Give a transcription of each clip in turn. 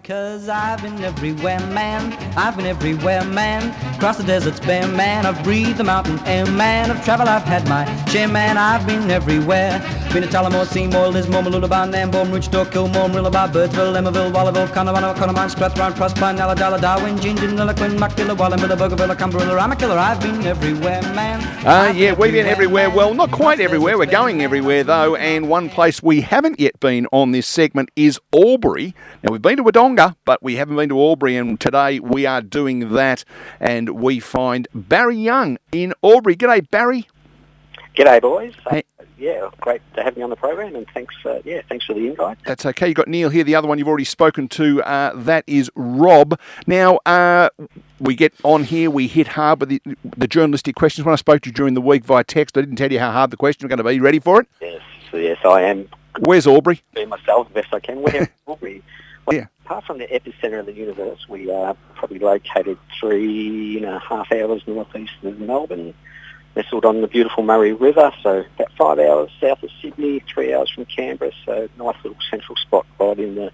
'Cause I've been everywhere, man. I've been everywhere, man. Across the deserts bare, man. I've breathed the mountain air, man. I've travelled, I've had my share, man. I've been everywhere. Been to Tullamore, Seymour, Lismore, Mooloolaba, Nambour, Roochdore, Kilmore, Marillaba, Birdsville, Emmaville, Wallaville, Connemara, Connemara, Strathround, Proserpine, Alladala, Darwin, Gingin, Lilliquin, Muckdilla, Wallamilla, Bougainville, Cumberland, Ramakiller. I've been everywhere, man. Yeah, we've been everywhere. Well, not quite everywhere. We're going everywhere, though. And one place we haven't yet been on this segment is Albury. Now, we've been to Wodonga, but we haven't been to Albury, and today we are doing that, and we find Barry Young in Albury. G'day, Barry. G'day, boys. Hey. Yeah, great to have me on the program, and thanks for the invite. That's okay. You've got Neil here. The other one you've already spoken to, that is Rob. Now, we get on here, we hit hard with the journalistic questions. When I spoke to you during the week via text, I didn't tell you how hard the questions were going to be. You ready for it? Yes, I am. Where's Albury? Doing myself the best I can. Where's Albury? Well, yeah. Apart from the epicentre of the universe, we are probably located 3.5 hours northeast of Melbourne, nestled on the beautiful Murray River, so about 5 hours south of Sydney, 3 hours from Canberra, so nice little central spot right in the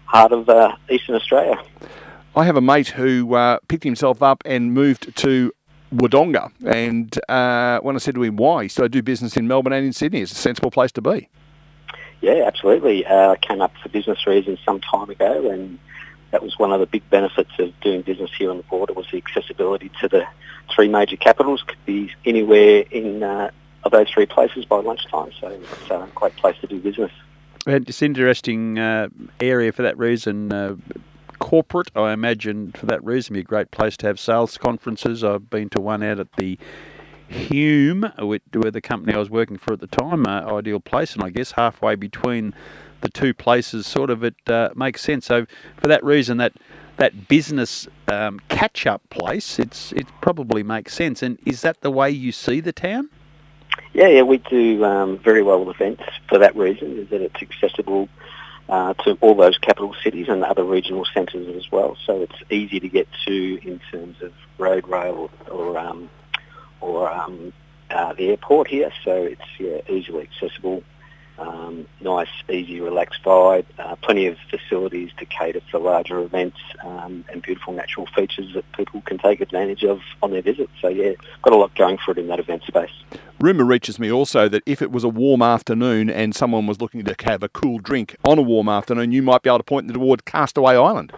heart of Eastern Australia. I have a mate who picked himself up and moved to Wodonga, and when I said to him why, he said I do business in Melbourne and in Sydney. It's a sensible place to be. Yeah, absolutely. I came up for business reasons some time ago, and that was one of the big benefits of doing business here on the border was the accessibility to the three major capitals. Could be anywhere in of those three places by lunchtime, so it's a great place to do business. It's an interesting area for that reason. Corporate, I imagine, for that reason, be a great place to have sales conferences. I've been to one out at the Hume, where the company I was working for at the time, ideal place, and I guess halfway between the two places, sort of it makes sense. So for that reason, that business catch-up place, it probably makes sense. And is that the way you see the town? Yeah, we do very well with events for that reason, is that it's accessible to all those capital cities and other regional centres as well. So it's easy to get to in terms of road, rail, or the airport here. So it's easily accessible. Nice, easy, relaxed vibe, plenty of facilities to cater for larger events, and beautiful natural features that people can take advantage of on their visit. So got a lot going for it in that event space. Rumour reaches me also that if it was a warm afternoon and someone was looking to have a cool drink on a warm afternoon, you might be able to point them toward Castaway Island.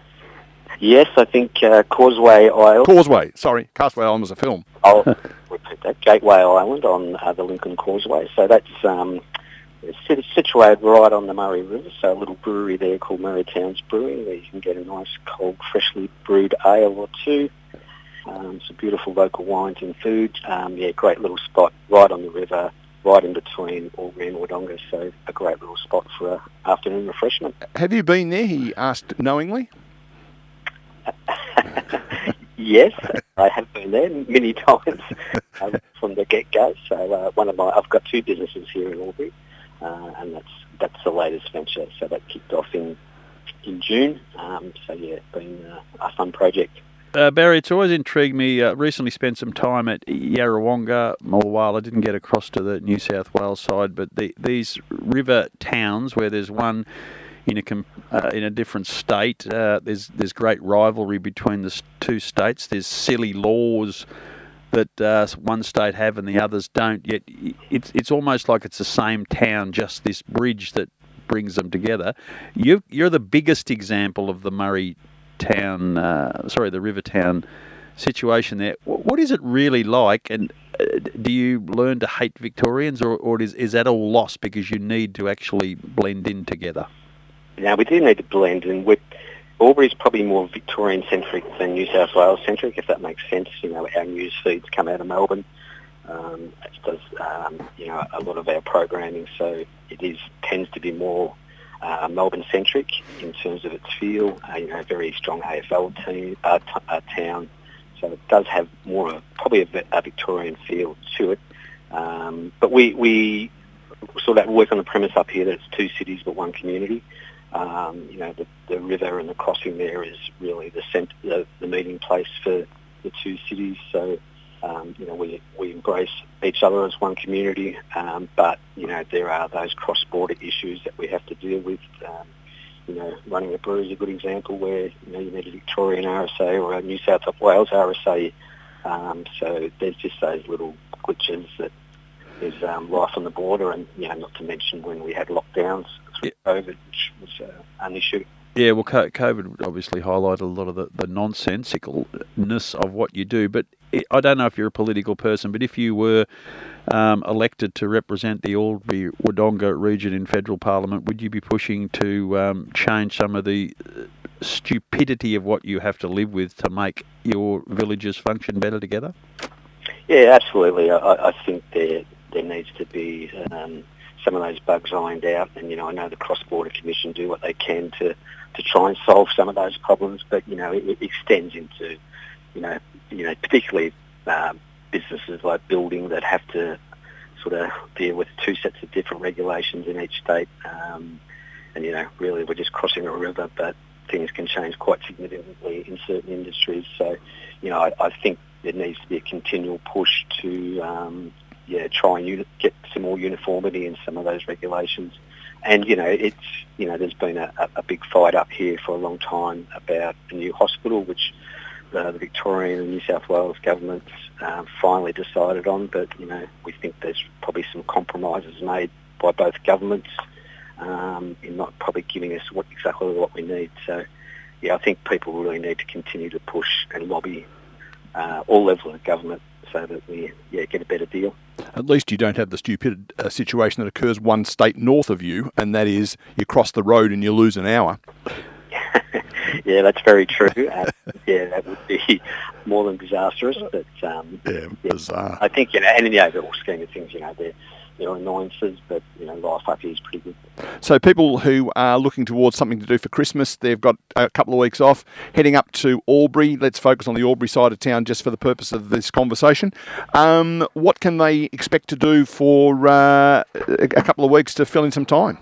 Yes, I think Causeway Island. Castaway Island was a film. I'll repeat that. Gateway Island on the Lincoln Causeway. So that's it's situated right on the Murray River, so a little brewery there called Murraytown's Brewing, where you can get a nice cold, freshly brewed ale or two. Some beautiful local wines and food. Great little spot right on the river, right in between Albury and Wodonga, so a great little spot for an afternoon refreshment. Have you been there? He asked knowingly. Yes, I have been there many times from the get-go. So I've got two businesses here in Albury. And that's the latest venture. So that kicked off in June. It's been a fun project. Barry, it's always intrigued me. Recently spent some time at Yarrawonga, Mooloolaba. I didn't get across to the New South Wales side, but these river towns where there's one in a different state, there's great rivalry between the two states. There's silly laws that one state have and the others don't, yet it's almost like it's the same town, just this bridge that brings them together. You're the biggest example of the the river town situation there. What is it really like, and do you learn to hate Victorians, or is that all lost because you need to actually blend in together? Yeah, we do need to blend in. Albury is probably more Victorian-centric than New South Wales-centric, if that makes sense. Our news feeds come out of Melbourne, as does a lot of our programming. So it tends to be more Melbourne-centric in terms of its feel. Very strong AFL town, so it does have more of probably a Victorian feel to it. But we sort of work on the premise up here that it's two cities but one community. The river and the crossing there is really the meeting place for the two cities. So, we embrace each other as one community, but, there are those cross-border issues that we have to deal with, running a brewery is a good example where, you need a Victorian RSA or a New South Wales RSA. So there's just those little glitches that is life on the border, and, not to mention when we had lockdowns through COVID, which was an issue. Yeah, well, COVID obviously highlighted a lot of the nonsensicalness of what you do. But I don't know if you're a political person, but if you were elected to represent the Albury-Wodonga region in federal parliament, would you be pushing to change some of the stupidity of what you have to live with to make your villages function better together? Yeah, absolutely. I think there needs to be some of those bugs ironed out, and I know the Cross-Border Commission do what they can to try and solve some of those problems, but it extends into particularly businesses like building that have to sort of deal with two sets of different regulations in each state, and really we're just crossing a river, but things can change quite significantly in certain industries. So I think there needs to be a continual push to try and get some more uniformity in some of those regulations. And, there's been a big fight up here for a long time about a new hospital, which the Victorian and New South Wales governments finally decided on. But, we think there's probably some compromises made by both governments in not probably giving us exactly what we need. So, I think people really need to continue to push and lobby all levels of government so that we get a better deal. At least you don't have the stupid situation that occurs one state north of you, and that is you cross the road and you lose an hour. Yeah, that's very true. That would be more than disastrous. But bizarre. I think in the overall scheme of things, there are annoyances, but life up here is pretty good. So people who are looking towards something to do for Christmas, they've got a couple of weeks off, heading up to Albury. Let's focus on the Albury side of town just for the purpose of this conversation. What can they expect to do for a couple of weeks to fill in some time?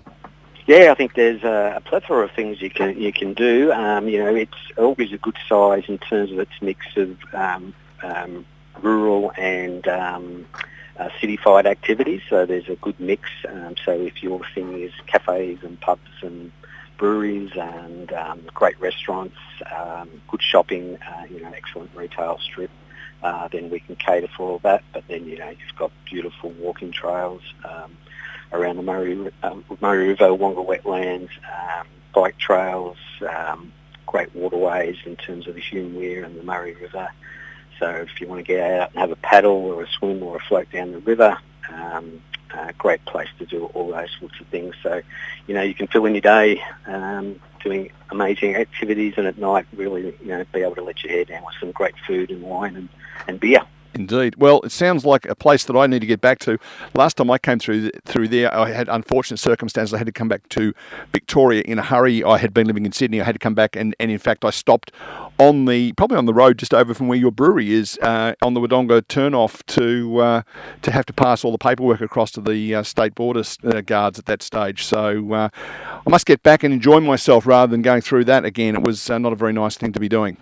Yeah, I think there's a plethora of things you can do. Albury's a good size in terms of its mix of rural and city-fied activities, so there's a good mix. So if your thing is cafes and pubs and breweries and great restaurants, good shopping, excellent retail strip, then we can cater for all that. But then, you've got beautiful walking trails around the Murray River, Wonga wetlands, bike trails, great waterways in terms of the Hume Weir and the Murray River. So if you want to get out and have a paddle or a swim or a float down the river, great place to do all those sorts of things. So, you can fill in your day doing amazing activities, and at night really, be able to let your hair down with some great food and wine and beer. Indeed. Well, it sounds like a place that I need to get back to. Last time I came through there, I had unfortunate circumstances. I had to come back to Victoria in a hurry. I had been living in Sydney. I had to come back, and in fact, I stopped probably on the road just over from where your brewery is, on the Wodonga turnoff to have to pass all the paperwork across to the state border guards at that stage. So I must get back and enjoy myself rather than going through that again. It was not a very nice thing to be doing.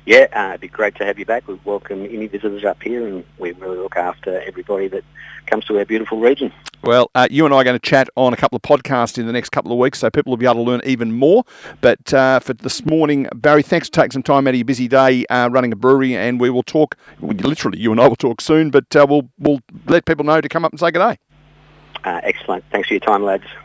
Yeah, it'd be great to have you back. We welcome any visitors up here, and we really look after everybody that comes to our beautiful region. Well, you and I are going to chat on a couple of podcasts in the next couple of weeks, so people will be able to learn even more. But for this morning, Barry, thanks for taking some time out of your busy day running a brewery, and we will talk, literally, you and I will talk soon, but we'll let people know to come up and say good day. Excellent. Thanks for your time, lads.